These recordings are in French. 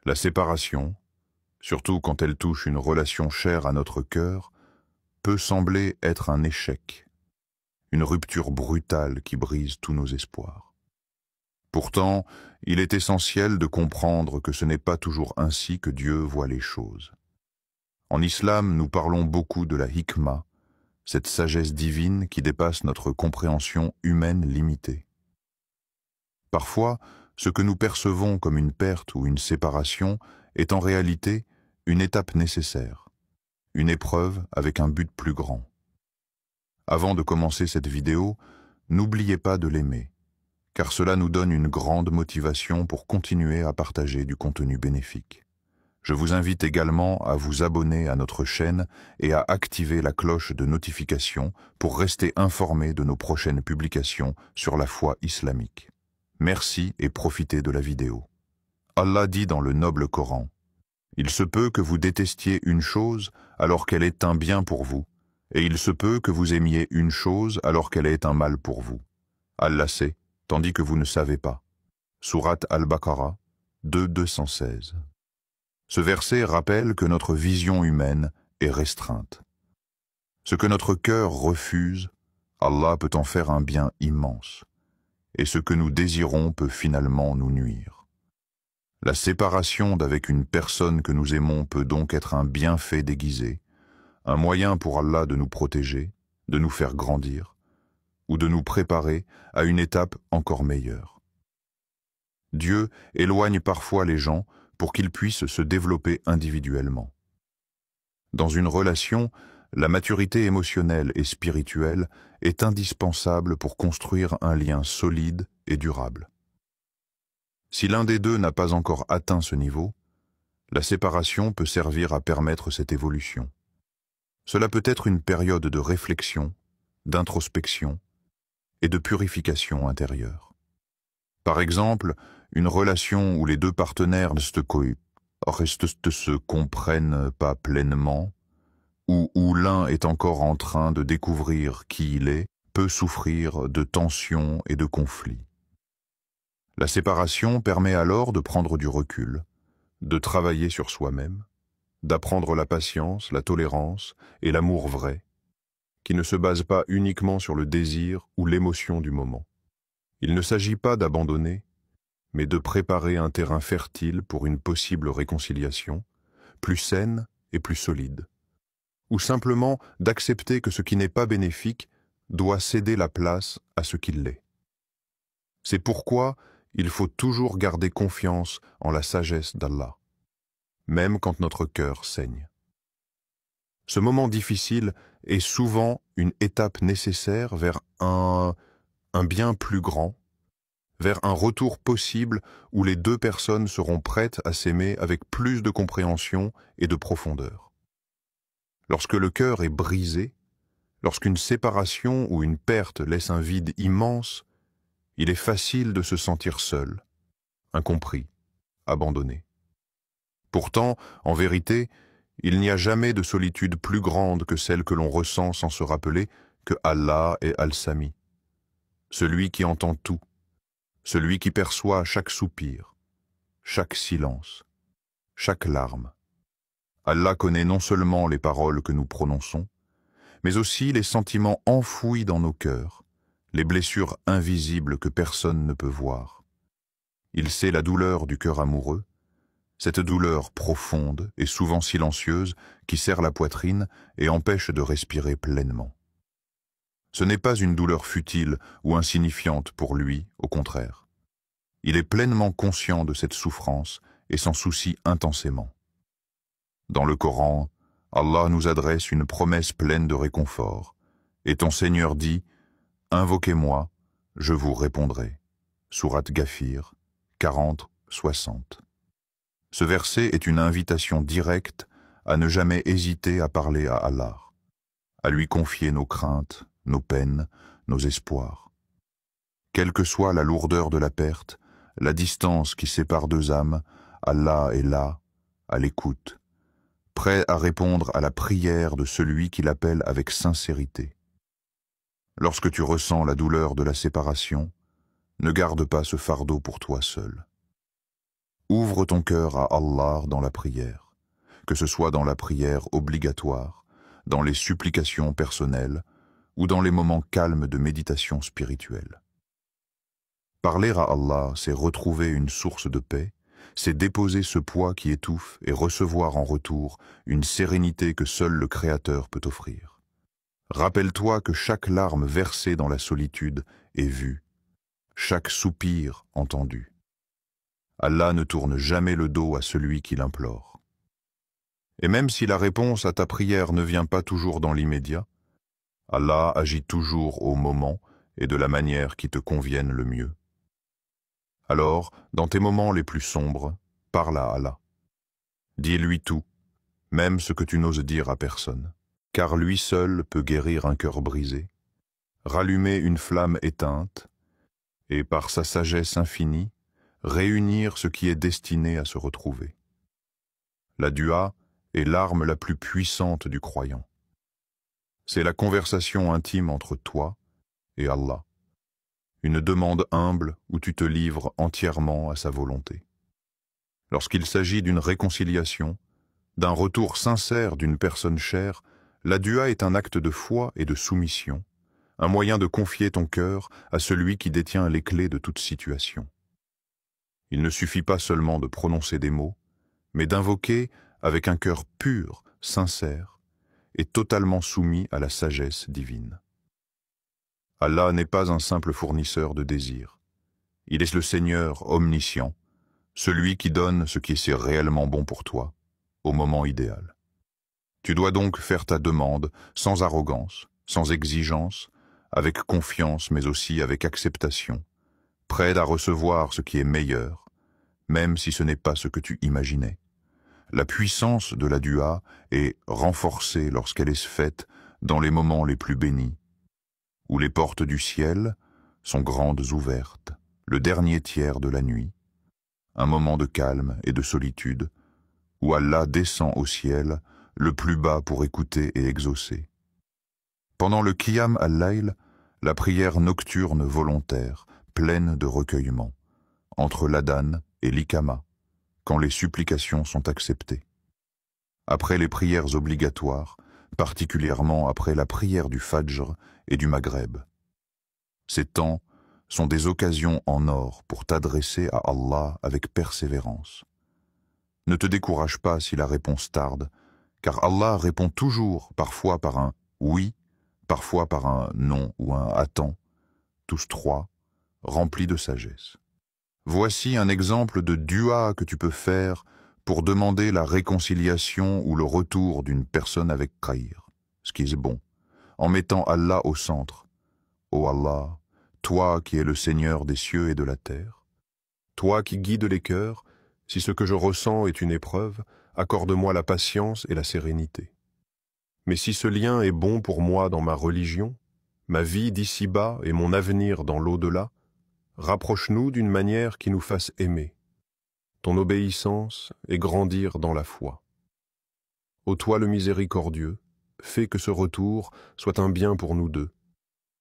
La séparation, surtout quand elle touche une relation chère à notre cœur, peut sembler être un échec, une rupture brutale qui brise tous nos espoirs. Pourtant, il est essentiel de comprendre que ce n'est pas toujours ainsi que Dieu voit les choses. En islam, nous parlons beaucoup de la hikma, cette sagesse divine qui dépasse notre compréhension humaine limitée. Parfois, ce que nous percevons comme une perte ou une séparation est en réalité une étape nécessaire, une épreuve avec un but plus grand. Avant de commencer cette vidéo, n'oubliez pas de l'aimer, car cela nous donne une grande motivation pour continuer à partager du contenu bénéfique. Je vous invite également à vous abonner à notre chaîne et à activer la cloche de notification pour rester informé de nos prochaines publications sur la foi islamique. Merci et profitez de la vidéo. Allah dit dans le noble Coran, « Il se peut que vous détestiez une chose alors qu'elle est un bien pour vous, et il se peut que vous aimiez une chose alors qu'elle est un mal pour vous. Allah sait, tandis que vous ne savez pas. » Sourate Al-Baqarah 2:216. Ce verset rappelle que notre vision humaine est restreinte. Ce que notre cœur refuse, Allah peut en faire un bien immense, et ce que nous désirons peut finalement nous nuire. La séparation d'avec une personne que nous aimons peut donc être un bienfait déguisé, un moyen pour Allah de nous protéger, de nous faire grandir, ou de nous préparer à une étape encore meilleure. Dieu éloigne parfois les gens pour qu'ils puissent se développer individuellement. Dans une relation, la maturité émotionnelle et spirituelle est indispensable pour construire un lien solide et durable. Si l'un des deux n'a pas encore atteint ce niveau, la séparation peut servir à permettre cette évolution. Cela peut être une période de réflexion, d'introspection et de purification intérieure. Par exemple, une relation où les deux partenaires ne se comprennent pas pleinement, ou où l'un est encore en train de découvrir qui il est, peut souffrir de tensions et de conflits. La séparation permet alors de prendre du recul, de travailler sur soi-même, d'apprendre la patience, la tolérance et l'amour vrai, qui ne se base pas uniquement sur le désir ou l'émotion du moment. Il ne s'agit pas d'abandonner, mais de préparer un terrain fertile pour une possible réconciliation, plus saine et plus solide, ou simplement d'accepter que ce qui n'est pas bénéfique doit céder la place à ce qui l'est. C'est pourquoi il faut toujours garder confiance en la sagesse d'Allah, même quand notre cœur saigne. Ce moment difficile est souvent une étape nécessaire vers un bien plus grand, vers un retour possible où les deux personnes seront prêtes à s'aimer avec plus de compréhension et de profondeur. Lorsque le cœur est brisé, lorsqu'une séparation ou une perte laisse un vide immense, il est facile de se sentir seul, incompris, abandonné. Pourtant, en vérité, il n'y a jamais de solitude plus grande que celle que l'on ressent sans se rappeler que Allah est Al-Sami, celui qui entend tout, celui qui perçoit chaque soupir, chaque silence, chaque larme. Allah connaît non seulement les paroles que nous prononçons, mais aussi les sentiments enfouis dans nos cœurs, les blessures invisibles que personne ne peut voir. Il sait la douleur du cœur amoureux, cette douleur profonde et souvent silencieuse qui serre la poitrine et empêche de respirer pleinement. Ce n'est pas une douleur futile ou insignifiante pour lui, au contraire. Il est pleinement conscient de cette souffrance et s'en soucie intensément. Dans le Coran, Allah nous adresse une promesse pleine de réconfort, et ton Seigneur dit « Invoquez-moi, je vous répondrai » Sourate Ghafir 40-60. Ce verset est une invitation directe à ne jamais hésiter à parler à Allah, à lui confier nos craintes, nos peines, nos espoirs. Quelle que soit la lourdeur de la perte, la distance qui sépare deux âmes, Allah est là, à l'écoute, prêt à répondre à la prière de celui qui l'appelle avec sincérité. Lorsque tu ressens la douleur de la séparation, ne garde pas ce fardeau pour toi seul. Ouvre ton cœur à Allah dans la prière, que ce soit dans la prière obligatoire, dans les supplications personnelles ou dans les moments calmes de méditation spirituelle. Parler à Allah, c'est retrouver une source de paix, c'est déposer ce poids qui étouffe et recevoir en retour une sérénité que seul le Créateur peut offrir. Rappelle-toi que chaque larme versée dans la solitude est vue, chaque soupir entendu. Allah ne tourne jamais le dos à celui qui l'implore. Et même si la réponse à ta prière ne vient pas toujours dans l'immédiat, Allah agit toujours au moment et de la manière qui te convienne le mieux. Alors, dans tes moments les plus sombres, parle à Allah. Dis-lui tout, même ce que tu n'oses dire à personne, car lui seul peut guérir un cœur brisé, rallumer une flamme éteinte, et par sa sagesse infinie, réunir ce qui est destiné à se retrouver. La dua est l'arme la plus puissante du croyant. C'est la conversation intime entre toi et Allah, une demande humble où tu te livres entièrement à sa volonté. Lorsqu'il s'agit d'une réconciliation, d'un retour sincère d'une personne chère, la dua est un acte de foi et de soumission, un moyen de confier ton cœur à celui qui détient les clés de toute situation. Il ne suffit pas seulement de prononcer des mots, mais d'invoquer avec un cœur pur, sincère et totalement soumis à la sagesse divine. Allah n'est pas un simple fournisseur de désirs. Il est le Seigneur omniscient, celui qui donne ce qui est réellement bon pour toi, au moment idéal. Tu dois donc faire ta demande sans arrogance, sans exigence, avec confiance mais aussi avec acceptation, prêt à recevoir ce qui est meilleur, même si ce n'est pas ce que tu imaginais. La puissance de la dua est renforcée lorsqu'elle est faite dans les moments les plus bénis, où les portes du ciel sont grandes ouvertes, le dernier tiers de la nuit, un moment de calme et de solitude, où Allah descend au ciel, le plus bas pour écouter et exaucer. Pendant le Qiyam al-Layl, la prière nocturne volontaire, pleine de recueillement, entre l'adhan et l'ikama, quand les supplications sont acceptées. Après les prières obligatoires, particulièrement après la prière du Fajr et du Maghreb. Ces temps sont des occasions en or pour t'adresser à Allah avec persévérance. Ne te décourage pas si la réponse tarde, car Allah répond toujours, parfois par un « oui », parfois par un « non » ou un « attends », tous trois, remplis de sagesse. Voici un exemple de dua que tu peux faire pour demander la réconciliation ou le retour d'une personne avec khayr, ce qui est bon, en mettant Allah au centre. Ô Allah, toi qui es le Seigneur des cieux et de la terre, toi qui guides les cœurs, si ce que je ressens est une épreuve, accorde-moi la patience et la sérénité. Mais si ce lien est bon pour moi dans ma religion, ma vie d'ici-bas et mon avenir dans l'au-delà, rapproche-nous d'une manière qui nous fasse aimer ton obéissance et grandir dans la foi. Ô toi le miséricordieux, fais que ce retour soit un bien pour nous deux,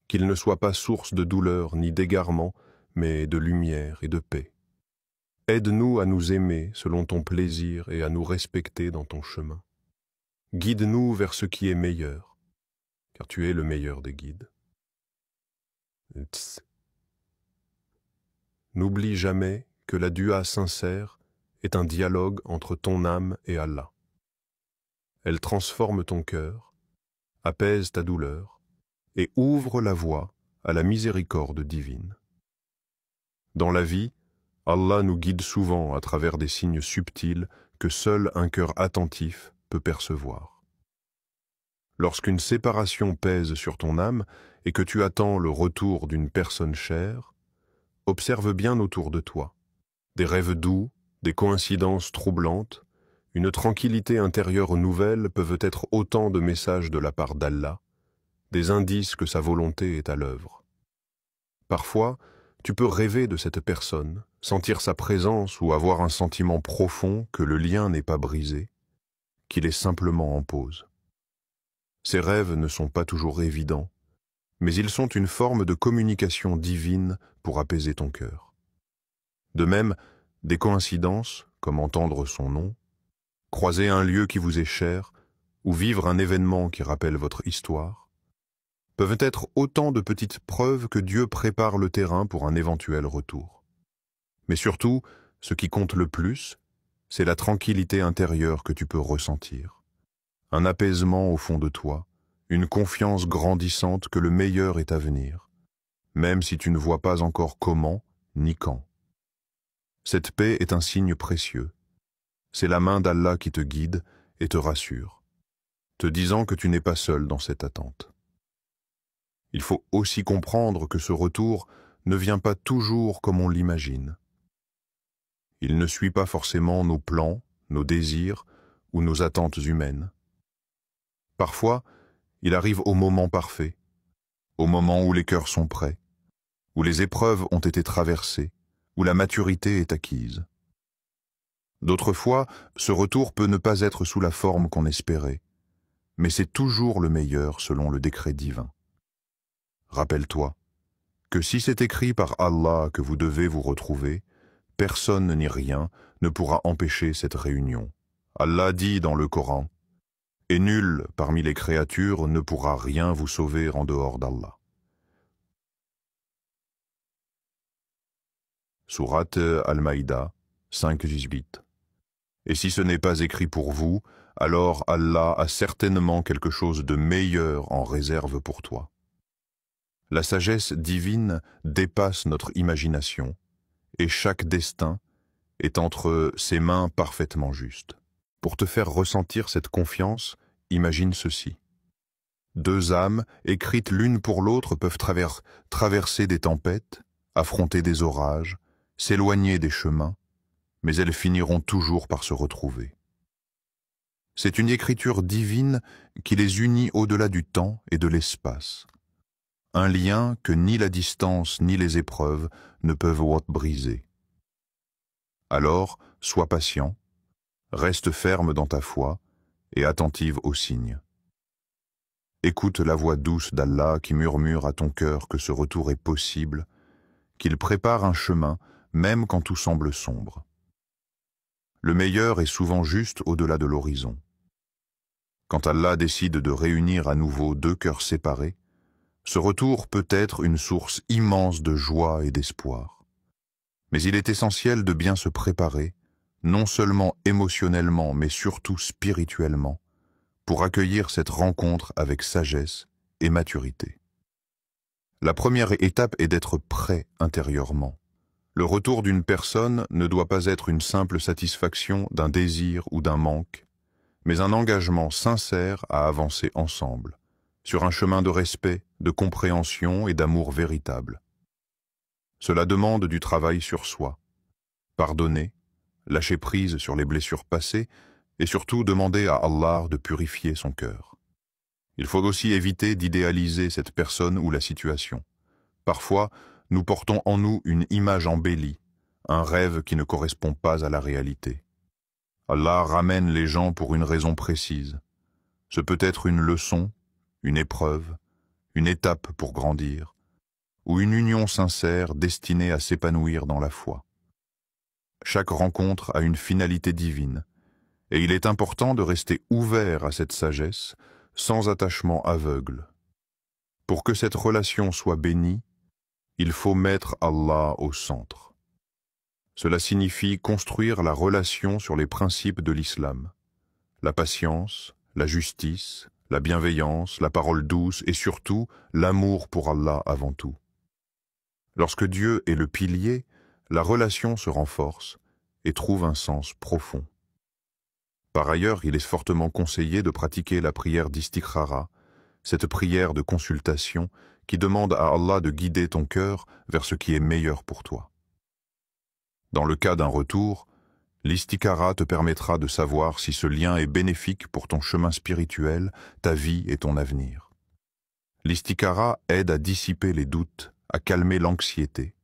qu'il ne soit pas source de douleur ni d'égarement, mais de lumière et de paix. Aide-nous à nous aimer selon ton plaisir et à nous respecter dans ton chemin. Guide-nous vers ce qui est meilleur, car tu es le meilleur des guides. N'oublie jamais que la dua sincère est un dialogue entre ton âme et Allah. Elle transforme ton cœur, apaise ta douleur et ouvre la voie à la miséricorde divine. Dans la vie, Allah nous guide souvent à travers des signes subtils que seul un cœur attentif peut percevoir. Lorsqu'une séparation pèse sur ton âme et que tu attends le retour d'une personne chère, observe bien autour de toi. Des rêves doux, des coïncidences troublantes, une tranquillité intérieure nouvelle peuvent être autant de messages de la part d'Allah, des indices que sa volonté est à l'œuvre. Parfois, tu peux rêver de cette personne, sentir sa présence ou avoir un sentiment profond que le lien n'est pas brisé, qu'il est simplement en pause. Ces rêves ne sont pas toujours évidents, mais ils sont une forme de communication divine pour apaiser ton cœur. De même, Des coïncidences, comme entendre son nom, croiser un lieu qui vous est cher, ou vivre un événement qui rappelle votre histoire, peuvent être autant de petites preuves que Dieu prépare le terrain pour un éventuel retour. Mais surtout, ce qui compte le plus, c'est la tranquillité intérieure que tu peux ressentir. Un apaisement au fond de toi, une confiance grandissante que le meilleur est à venir, même si tu ne vois pas encore comment ni quand. Cette paix est un signe précieux. C'est la main d'Allah qui te guide et te rassure, te disant que tu n'es pas seul dans cette attente. Il faut aussi comprendre que ce retour ne vient pas toujours comme on l'imagine. Il ne suit pas forcément nos plans, nos désirs ou nos attentes humaines. Parfois, il arrive au moment parfait, au moment où les cœurs sont prêts, où les épreuves ont été traversées, où la maturité est acquise. D'autres fois, ce retour peut ne pas être sous la forme qu'on espérait, mais c'est toujours le meilleur selon le décret divin. Rappelle-toi que si c'est écrit par Allah que vous devez vous retrouver, personne ni rien ne pourra empêcher cette réunion. Allah dit dans le Coran, « Et nul parmi les créatures ne pourra rien vous sauver en dehors d'Allah. » Sourate Al-Maïda 5-18. Et si ce n'est pas écrit pour vous, alors Allah a certainement quelque chose de meilleur en réserve pour toi. La sagesse divine dépasse notre imagination, et chaque destin est entre ses mains parfaitement justes. Pour te faire ressentir cette confiance, imagine ceci. Deux âmes, écrites l'une pour l'autre, peuvent traverser des tempêtes, affronter des orages, s'éloigner des chemins, mais elles finiront toujours par se retrouver. C'est une écriture divine qui les unit au-delà du temps et de l'espace. Un lien que ni la distance ni les épreuves ne peuvent briser. Alors, sois patient, reste ferme dans ta foi et attentive aux signes. Écoute la voix douce d'Allah qui murmure à ton cœur que ce retour est possible, qu'il prépare un chemin même quand tout semble sombre. Le meilleur est souvent juste au-delà de l'horizon. Quand Allah décide de réunir à nouveau deux cœurs séparés, ce retour peut être une source immense de joie et d'espoir. Mais il est essentiel de bien se préparer, non seulement émotionnellement, mais surtout spirituellement, pour accueillir cette rencontre avec sagesse et maturité. La première étape est d'être prêt intérieurement. Le retour d'une personne ne doit pas être une simple satisfaction d'un désir ou d'un manque, mais un engagement sincère à avancer ensemble, sur un chemin de respect, de compréhension et d'amour véritable. Cela demande du travail sur soi, pardonner, lâcher prise sur les blessures passées et surtout demander à Allah de purifier son cœur. Il faut aussi éviter d'idéaliser cette personne ou la situation. Parfois, nous portons en nous une image embellie, un rêve qui ne correspond pas à la réalité. Allah ramène les gens pour une raison précise. Ce peut être une leçon, une épreuve, une étape pour grandir, ou une union sincère destinée à s'épanouir dans la foi. Chaque rencontre a une finalité divine, et il est important de rester ouvert à cette sagesse, sans attachement aveugle. Pour que cette relation soit bénie, il faut mettre Allah au centre. Cela signifie construire la relation sur les principes de l'islam, la patience, la justice, la bienveillance, la parole douce et surtout l'amour pour Allah avant tout. Lorsque Dieu est le pilier, la relation se renforce et trouve un sens profond. Par ailleurs, il est fortement conseillé de pratiquer la prière d'istikhara, cette prière de consultation qui demande à Allah de guider ton cœur vers ce qui est meilleur pour toi. Dans le cas d'un retour, l'istikhara te permettra de savoir si ce lien est bénéfique pour ton chemin spirituel, ta vie et ton avenir. L'istikhara aide à dissiper les doutes, à calmer l'anxiété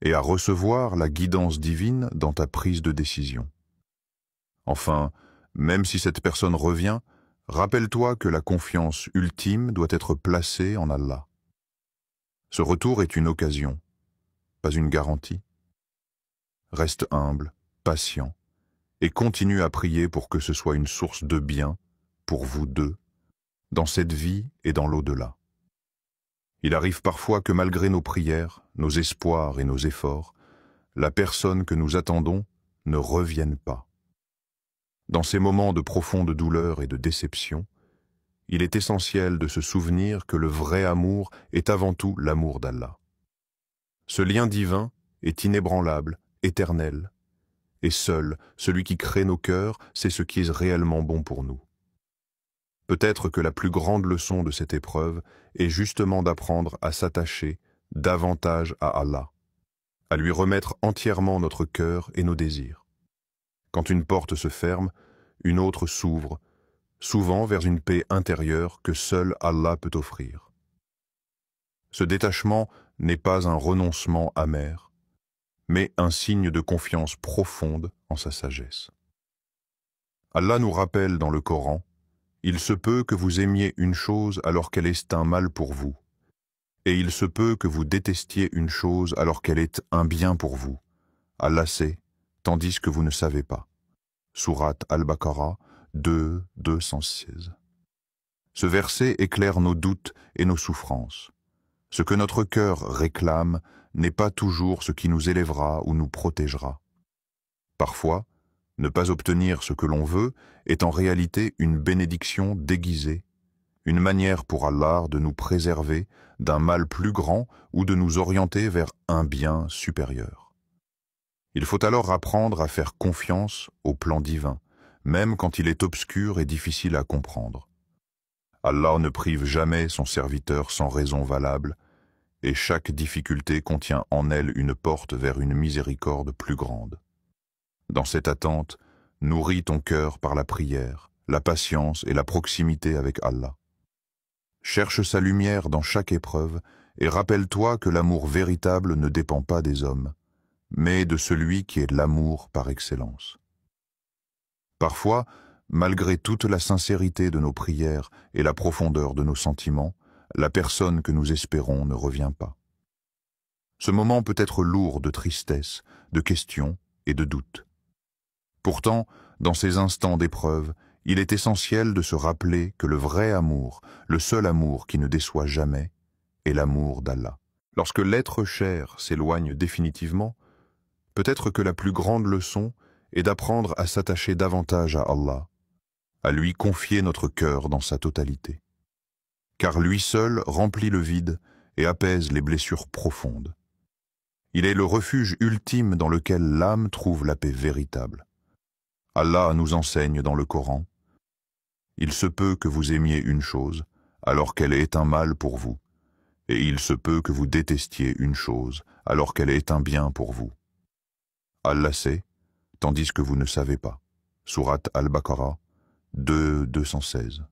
et à recevoir la guidance divine dans ta prise de décision. Enfin, même si cette personne revient, rappelle-toi que la confiance ultime doit être placée en Allah. Ce retour est une occasion, pas une garantie. reste humble, patient, et continue à prier pour que ce soit une source de bien pour vous deux, dans cette vie et dans l'au-delà. Il arrive parfois que malgré nos prières, nos espoirs et nos efforts, la personne que nous attendons ne revienne pas. Dans ces moments de profonde douleur et de déception, il est essentiel de se souvenir que le vrai amour est avant tout l'amour d'Allah. Ce lien divin est inébranlable, éternel, et seul celui qui crée nos cœurs sait ce qui est réellement bon pour nous. Peut-être que la plus grande leçon de cette épreuve est justement d'apprendre à s'attacher davantage à Allah, à lui remettre entièrement notre cœur et nos désirs. Quand une porte se ferme, une autre s'ouvre, souvent vers une paix intérieure que seul Allah peut offrir. Ce détachement n'est pas un renoncement amer, mais un signe de confiance profonde en sa sagesse. Allah nous rappelle dans le Coran: « Il se peut que vous aimiez une chose alors qu'elle est un mal pour vous, et il se peut que vous détestiez une chose alors qu'elle est un bien pour vous. Allah sait, tandis que vous ne savez pas. » Sourate Al-Baqarah 2, 216. Ce verset éclaire nos doutes et nos souffrances. Ce que notre cœur réclame n'est pas toujours ce qui nous élèvera ou nous protégera. Parfois, ne pas obtenir ce que l'on veut est en réalité une bénédiction déguisée, une manière pour Allah de nous préserver d'un mal plus grand ou de nous orienter vers un bien supérieur. Il faut alors apprendre à faire confiance au plan divin, même quand il est obscur et difficile à comprendre. Allah ne prive jamais son serviteur sans raison valable, et chaque difficulté contient en elle une porte vers une miséricorde plus grande. Dans cette attente, nourris ton cœur par la prière, la patience et la proximité avec Allah. Cherche sa lumière dans chaque épreuve et rappelle-toi que l'amour véritable ne dépend pas des hommes, mais de celui qui est l'amour par excellence. Parfois, malgré toute la sincérité de nos prières et la profondeur de nos sentiments, la personne que nous espérons ne revient pas. Ce moment peut être lourd de tristesse, de questions et de doutes. Pourtant, dans ces instants d'épreuve, il est essentiel de se rappeler que le vrai amour, le seul amour qui ne déçoit jamais, est l'amour d'Allah. Lorsque l'être cher s'éloigne définitivement, peut-être que la plus grande leçon est d'apprendre à s'attacher davantage à Allah, à lui confier notre cœur dans sa totalité. Car lui seul remplit le vide et apaise les blessures profondes. Il est le refuge ultime dans lequel l'âme trouve la paix véritable. Allah nous enseigne dans le Coran: « Il se peut que vous aimiez une chose, alors qu'elle est un mal pour vous, et il se peut que vous détestiez une chose, alors qu'elle est un bien pour vous. Allah sait, tandis que vous ne savez pas. » Sourate Al-Baqarah 2, 216.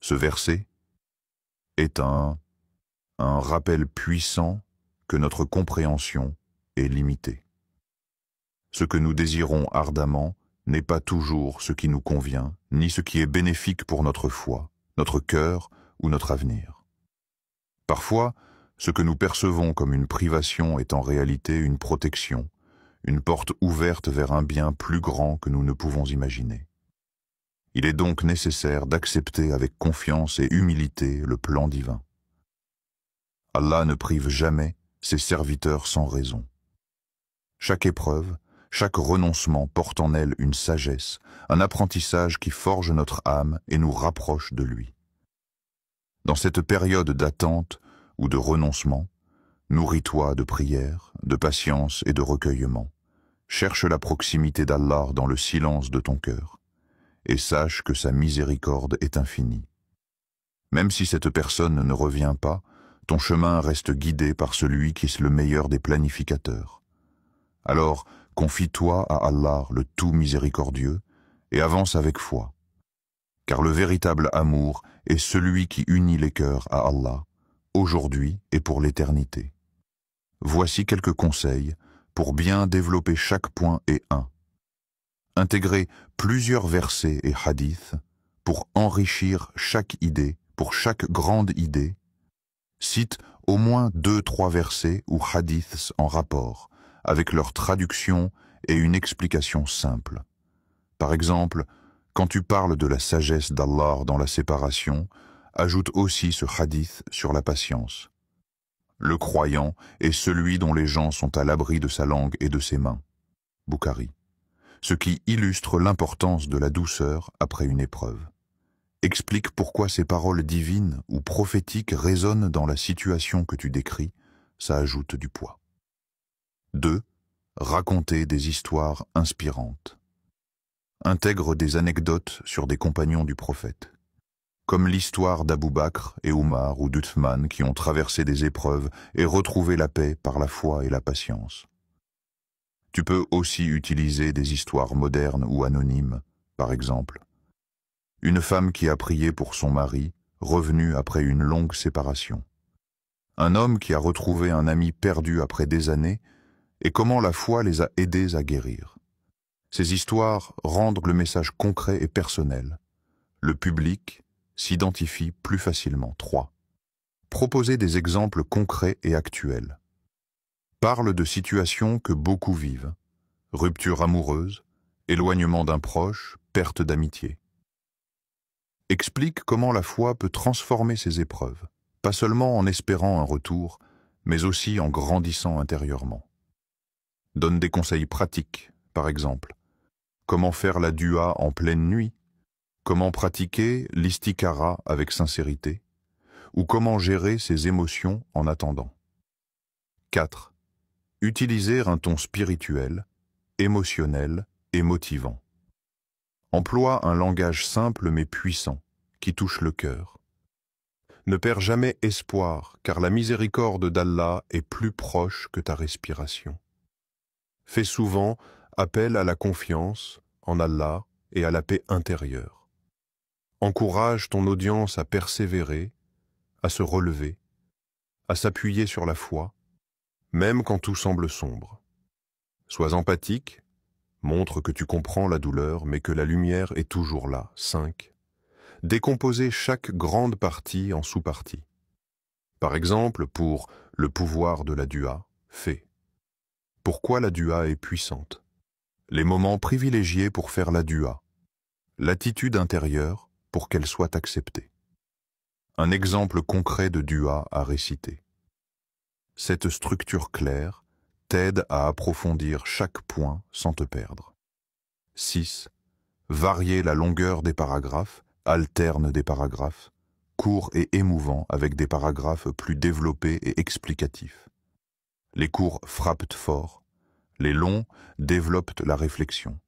Ce verset est un rappel puissant que notre compréhension est limitée. Ce que nous désirons ardemment n'est pas toujours ce qui nous convient, ni ce qui est bénéfique pour notre foi, notre cœur ou notre avenir. Parfois, ce que nous percevons comme une privation est en réalité une protection, une porte ouverte vers un bien plus grand que nous ne pouvons imaginer. Il est donc nécessaire d'accepter avec confiance et humilité le plan divin. Allah ne prive jamais ses serviteurs sans raison. Chaque épreuve, chaque renoncement porte en elle une sagesse, un apprentissage qui forge notre âme et nous rapproche de lui. Dans cette période d'attente ou de renoncement, nourris-toi de prière, de patience et de recueillement. Cherche la proximité d'Allah dans le silence de ton cœur, et sache que sa miséricorde est infinie. Même si cette personne ne revient pas, ton chemin reste guidé par celui qui est le meilleur des planificateurs. Alors, confie-toi à Allah, le tout miséricordieux, et avance avec foi. Car le véritable amour est celui qui unit les cœurs à Allah, aujourd'hui et pour l'éternité. Voici quelques conseils pour bien développer chaque point et un. Intégrer plusieurs versets et hadiths pour enrichir chaque idée, pour chaque grande idée. Cite au moins 2-3 versets ou hadiths en rapport, avec leur traduction et une explication simple. Par exemple, quand tu parles de la sagesse d'Allah dans la séparation, ajoute aussi ce hadith sur la patience. Le croyant est celui dont les gens sont à l'abri de sa langue et de ses mains. Bukhari. Ce qui illustre l'importance de la douceur après une épreuve. Explique pourquoi ces paroles divines ou prophétiques résonnent dans la situation que tu décris, ça ajoute du poids. 2. Raconter des histoires inspirantes. Intègre des anecdotes sur des compagnons du prophète, comme l'histoire d'Abou Bakr et Oumar ou d'Uthman qui ont traversé des épreuves et retrouvé la paix par la foi et la patience. Tu peux aussi utiliser des histoires modernes ou anonymes, par exemple. Une femme qui a prié pour son mari, revenu après une longue séparation. Un homme qui a retrouvé un ami perdu après des années et comment la foi les a aidés à guérir. Ces histoires rendent le message concret et personnel. Le public s'identifie plus facilement. 3. Proposer des exemples concrets et actuels. Parle de situations que beaucoup vivent. Rupture amoureuse, éloignement d'un proche, perte d'amitié. Explique comment la foi peut transformer ces épreuves, pas seulement en espérant un retour, mais aussi en grandissant intérieurement. Donne des conseils pratiques, par exemple. Comment faire la dua en pleine nuit? Comment pratiquer l'istikhara avec sincérité? Ou comment gérer ses émotions en attendant? 4. Utiliser un ton spirituel, émotionnel et motivant. Emploie un langage simple mais puissant, qui touche le cœur. Ne perds jamais espoir, car la miséricorde d'Allah est plus proche que ta respiration. Fais souvent appel à la confiance en Allah et à la paix intérieure. Encourage ton audience à persévérer, à se relever, à s'appuyer sur la foi, même quand tout semble sombre. Sois empathique, montre que tu comprends la douleur, mais que la lumière est toujours là. 5. Décomposer chaque grande partie en sous-parties. Par exemple, pour le pouvoir de la dua, fais. Pourquoi la dua est puissante? Les moments privilégiés pour faire la dua. L'attitude intérieure pour qu'elle soit acceptée. Un exemple concret de dua à réciter. Cette structure claire t'aide à approfondir chaque point sans te perdre. 6. Varier la longueur des paragraphes, alterne des paragraphes, courts et émouvants avec des paragraphes plus développés et explicatifs. Les courts frappent fort, les longs développent la réflexion.